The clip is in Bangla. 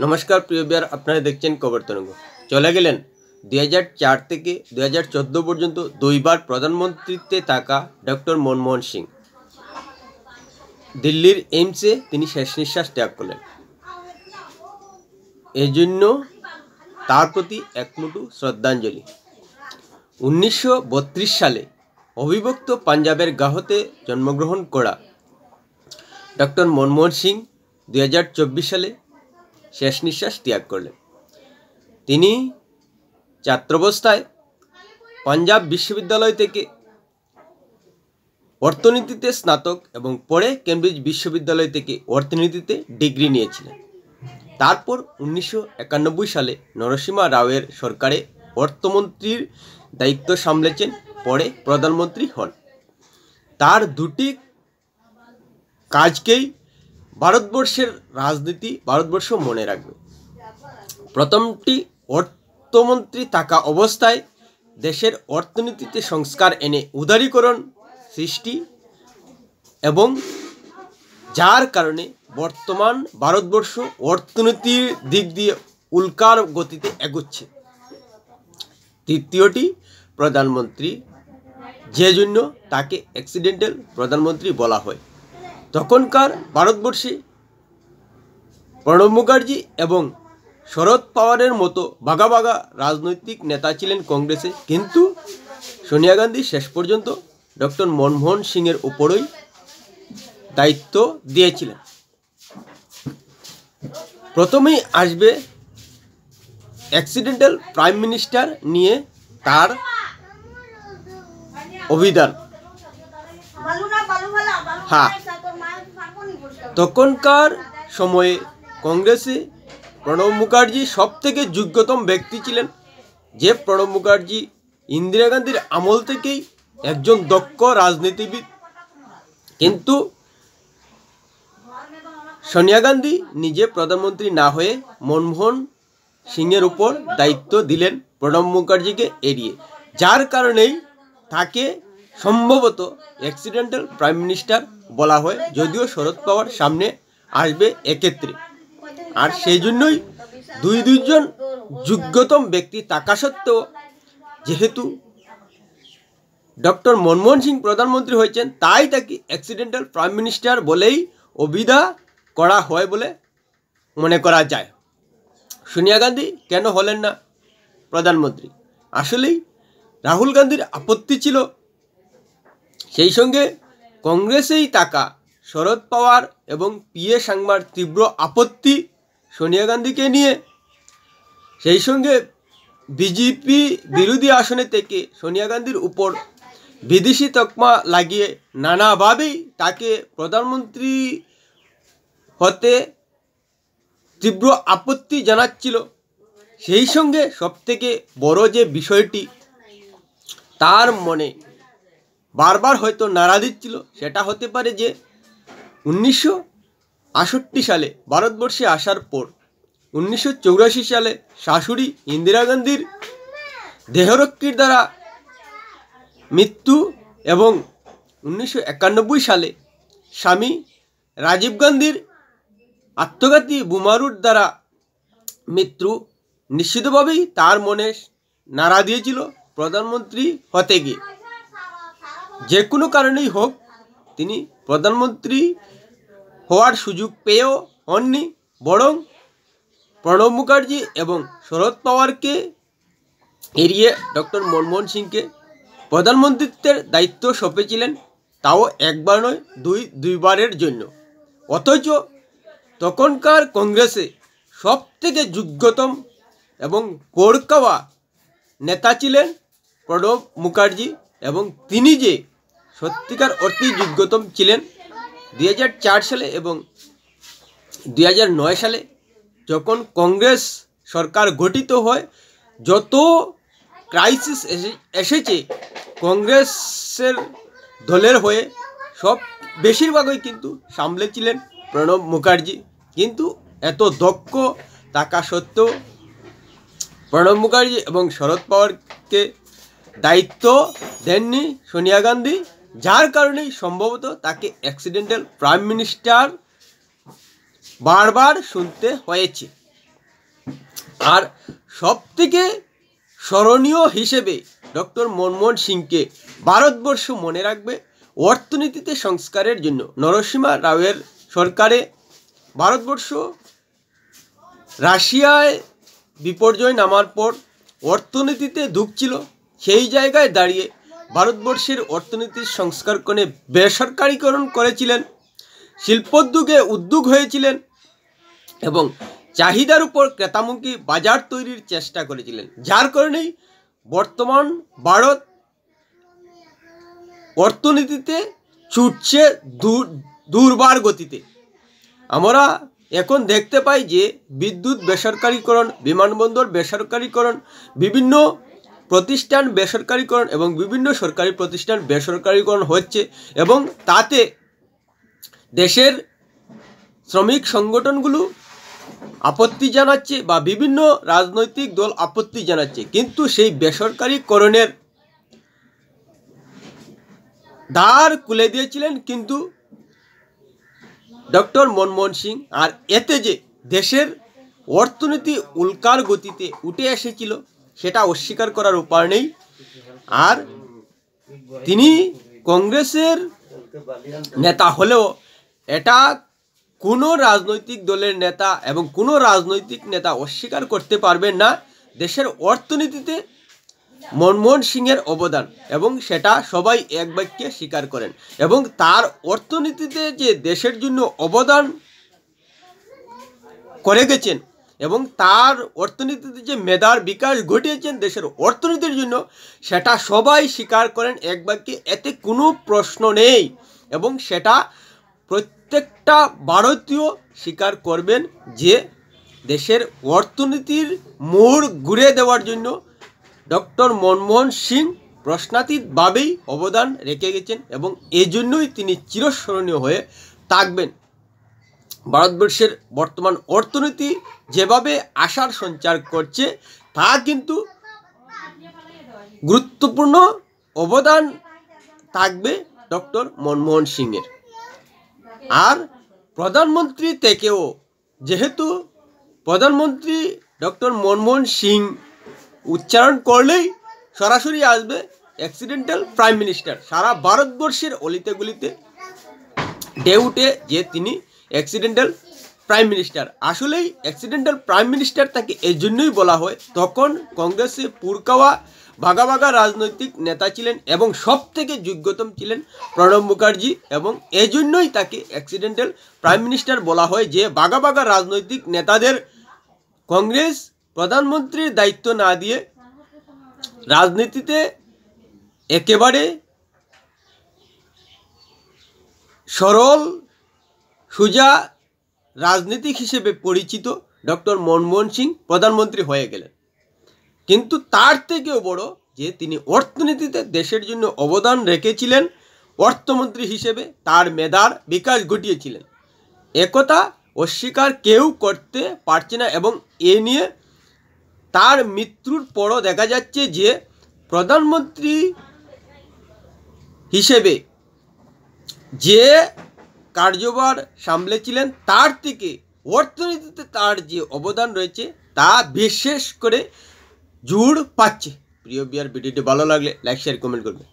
নমস্কার প্রিয় বিয়ার, আপনারা দেখছেন খবর তরঙ্গ। চলে গেলেন 2004 থেকে 2014 পর্যন্ত দুইবার প্রধানমন্ত্রীত্বে থাকা ডক্টর মনমোহন সিং। দিল্লির এইমসে তিনি শেষ নিঃশ্বাস ত্যাগ করলেন। এই জন্য তার প্রতি একমুঠো শ্রদ্ধাঞ্জলি। 1932 সালে অবিভক্ত পাঞ্জাবের গাহতে জন্মগ্রহণ করা ডক্টর মনমোহন সিং 2024 সালে শেষ নিঃশ্বাস ত্যাগ করলেন। তিনি ছাত্রাবস্থায় পাঞ্জাব বিশ্ববিদ্যালয় থেকে অর্থনীতিতে স্নাতক এবং পরে কেমব্রিজ বিশ্ববিদ্যালয় থেকে অর্থনীতিতে ডিগ্রি নিয়েছিলেন। তারপর 1991 সালে নরসিমা রাওয়ের সরকারে অর্থমন্ত্রীর দায়িত্ব সামলেছেন, পরে প্রধানমন্ত্রী হন। তার দুটি কাজকেই ভারতবর্ষ মনে রাখবে। প্রথমটি, অর্থমন্ত্রী থাকা অবস্থায় দেশের অর্থনীতিতে সংস্কার এনে উদারীকরণ সৃষ্টি, এবং যার কারণে বর্তমান ভারতবর্ষ অর্থনীতির দিক দিয়ে উল্কার গতিতে এগোচ্ছে। তৃতীয়টি, প্রধানমন্ত্রী, যে জন্য তাকে অ্যাক্সিডেন্টাল প্রধানমন্ত্রী বলা হয়। তখনকার ভারতবর্ষে প্রণব মুখার্জি এবং শরদ পাওয়ারের মতো বাঘা বাঘা রাজনৈতিক নেতা ছিলেন কংগ্রেসে, কিন্তু সোনিয়া গান্ধী শেষ পর্যন্ত ডক্টর মনমোহন সিংয়ের উপরই দায়িত্ব দিয়েছিলেন। প্রথমেই আসবে অ্যাক্সিডেন্টাল প্রাইম মিনিস্টার নিয়ে তার অভিধান। তখনকার সময়ে কংগ্রেসে প্রণব মুখার্জি সব থেকে যোগ্যতম ব্যক্তি ছিলেন। যে প্রণব মুখার্জি ইন্দিরা গান্ধীর আমল থেকেই একজন দক্ষ রাজনীতিবিদ, কিন্তু সোনিয়া গান্ধী নিজে প্রধানমন্ত্রী না হয়ে মনমোহন সিংয়ের উপর দায়িত্ব দিলেন প্রণব মুখার্জিকে এড়িয়ে, যার কারণেই তাকে সম্ভবত অ্যাক্সিডেন্টাল প্রাইম মিনিস্টার বলা হয়, যদিও শরদ পাওয়ার সামনে আসবে এক্ষেত্রে। আর সেই জন্যই দুইজন যোগ্যতম ব্যক্তি থাকা সত্ত্বেও, যেহেতু ডক্টর মনমোহন সিং প্রধানমন্ত্রী হয়েছেন, তাই তাকে অ্যাক্সিডেন্টাল প্রাইম মিনিস্টার বলেই অভিধা করা হয় বলে মনে করা যায়। সোনিয়া গান্ধী কেন হলেন না প্রধানমন্ত্রী? আসলেই রাহুল গান্ধীর আপত্তি ছিল, সেই সঙ্গে কংগ্রেসেই থাকা শরদ পাওয়ার এবং পিএ সাংমার তীব্র আপত্তি সোনিয়া গান্ধীকে নিয়ে। সেই সঙ্গে বিজেপি বিরোধী আসনে থেকে সোনিয়া গান্ধীর উপর বিদেশি তকমা লাগিয়ে নানাভাবেই তাকে প্রধানমন্ত্রী হতে তীব্র আপত্তি জানাচ্ছিল। সেই সঙ্গে সবথেকে বড় যে বিষয়টি তার মনে বারবার হয়তো নাড়া দিচ্ছিল, সেটা হতে পারে যে 1968 সালে ভারতবর্ষে আসার পর 1984 সালে শাশুড়ি ইন্দিরা গান্ধীর দেহরক্ষীর দ্বারা মৃত্যু এবং 1991 সালে স্বামী রাজীব গান্ধীর আত্মঘাতী বোমারুর দ্বারা মৃত্যু নিশ্চিতভাবেই তার মনে নাড়া দিয়েছিল প্রধানমন্ত্রী হতে গিয়ে। যে কোনো কারণেই হোক, তিনি প্রধানমন্ত্রী হওয়ার সুযোগ পেয়েও হননি, বরং প্রণব মুখার্জি এবং শরদ পাওয়ারকে এড়িয়ে ডক্টর মনমোহন সিংকে প্রধানমন্ত্রীত্বের দায়িত্ব সঁপেছিলেন, তাও একবার নয়, দুইবারের জন্য। অথচ তখনকার কংগ্রেসে সব থেকে যোগ্যতম এবং পড়কাওয়া নেতা ছিলেন প্রণব মুখার্জি, এবং তিনি যে সত্যিকার অর্থেই যোগ্যতম ছিলেন 2004 সালে এবং 2009 সালে যখন কংগ্রেস সরকার গঠিত হয়, যত ক্রাইসিস এসেছে কংগ্রেসের দলের হয়ে সব বেশিরভাগই কিন্তু সামলেছিলেন প্রণব মুখার্জি। কিন্তু এত দক্ষ থাকা সত্ত্বেও প্রণব মুখার্জি এবং শরদ পাওয়ারকে দায়িত্ব দেননি সোনিয়া গান্ধী, যার কারণেই সম্ভবত তাকে অ্যাক্সিডেন্টাল প্রাইম মিনিস্টার বারবার শুনতে হয়েছে। আর সবথেকে স্মরণীয় হিসেবে ডক্টর মনমোহন সিংকে ভারতবর্ষ মনে রাখবে অর্থনীতিতে সংস্কারের জন্য। নরসিংহ রাওয়ের সরকারে ভারতবর্ষ রাশিয়ায় বিপর্যয় নামার পর অর্থনীতিতে ঢুকছিল, সেই জায়গায় দাঁড়িয়ে ভারতবর্ষের অর্থনীতির সংস্কার করে বেসরকারীকরণ করেছিলেন, শিল্পোদ্যোগে উদ্যোগ হয়েছিলেন এবং চাহিদার উপর ক্রেতামুখী বাজার তৈরির চেষ্টা করেছিলেন, যার কারণেই বর্তমান ভারত অর্থনীতিতে ছুটছে দুর্বার গতিতে। আমরা এখন দেখতে পাই যে বিদ্যুৎ বেসরকারীকরণ, বিমানবন্দর বেসরকারীকরণ, বিভিন্ন প্রতিষ্ঠান বেসরকারীকরণ এবং বিভিন্ন সরকারি প্রতিষ্ঠান বেসরকারীকরণ হচ্ছে এবং তাতে দেশের শ্রমিক সংগঠনগুলো আপত্তি জানাচ্ছে বা বিভিন্ন রাজনৈতিক দল আপত্তি জানাচ্ছে, কিন্তু সেই বেসরকারীকরণের দ্বার খুলে দিয়েছিলেন কিন্তু ডক্টর মনমোহন সিং। আর এতে যে দেশের অর্থনীতি উল্কার গতিতে উঠে এসেছিল সেটা অস্বীকার করার উপায় নেই। আর তিনি কংগ্রেসের নেতা হলেও এটা কোনো রাজনৈতিক দলের নেতা এবং কোনো রাজনৈতিক নেতা অস্বীকার করতে পারবেন না দেশের অর্থনীতিতে মনমোহন সিংয়ের অবদান, এবং সেটা সবাই এক বাক্যে স্বীকার করেন। এবং তার অর্থনীতিতে যে দেশের জন্য অবদান করে গেছেন এবং তার অর্থনীতিতে যে মেধার বিকাশ ঘটিয়েছেন দেশের অর্থনীতির জন্য, সেটা সবাই স্বীকার করেন এক বাক্যে, এতে কোনো প্রশ্ন নেই। এবং সেটা প্রত্যেকটা ভারতীয় স্বীকার করবেন যে দেশের অর্থনীতির মোড় ঘুরে দেওয়ার জন্য ডক্টর মনমোহন সিং প্রশ্নাতীতভাবেই অবদান রেখে গেছেন এবং এই জন্যই তিনি চিরস্মরণীয় হয়ে থাকবেন। ভারতবর্ষের বর্তমান অর্থনীতি যেভাবে আশার সঞ্চার করছে তা কিন্তু গুরুত্বপূর্ণ অবদান থাকবে ডক্টর মনমোহন সিংয়ের। আর প্রধানমন্ত্রী থেকেও, যেহেতু প্রধানমন্ত্রী ডক্টর মনমোহন সিং উচ্চারণ করলেই সরাসরি আসবে অ্যাক্সিডেন্টাল প্রাইম মিনিস্টার। সারা ভারতবর্ষের অলিতে গলিতে ঢেউ উঠে যে তিনি অ্যাক্সিডেন্টাল প্রাইম মিনিস্টার। আসলেই অ্যাক্সিডেন্টাল প্রাইম মিনিস্টার তাকে এই জন্যই বলা হয়, তখন কংগ্রেসে পুরকাওয়া ভাগা ভাগা রাজনৈতিক নেতা ছিলেন এবং সব থেকে যোগ্যতম ছিলেন প্রণব মুখার্জি, এবং এই জন্যই তাকে অ্যাক্সিডেন্টাল প্রাইম মিনিস্টার বলা হয় যে ভাগা ভাগা রাজনৈতিক নেতাদের কংগ্রেস প্রধানমন্ত্রীর দায়িত্ব না দিয়ে রাজনীতিতে একেবারে সরল সোজা রাজনীতিক হিসেবে পরিচিত ডক্টর মনমোহন সিং প্রধানমন্ত্রী হয়ে গেলেন। কিন্তু তার থেকেও বড় যে তিনি অর্থনীতিতে দেশের জন্য অবদান রেখেছিলেন, অর্থমন্ত্রী হিসেবে তার মেধার বিকাশ ঘটিয়েছিলেন, একথা অস্বীকার কেউ করতে পারছে না। এবং এ নিয়ে তার মৃত্যুর পরও দেখা যাচ্ছে যে প্রধানমন্ত্রী হিসেবে যে কার্যভার সামলেছিলেন তার থেকে অর্থনীতিতে তার যে অবদান রয়েছে তা বিশেষ করে জোর পাচ্ছে। প্রিয় বিয়ার, ভিডিওটি ভালো লাগলে লাইক শেয়ার কমেন্ট করবে।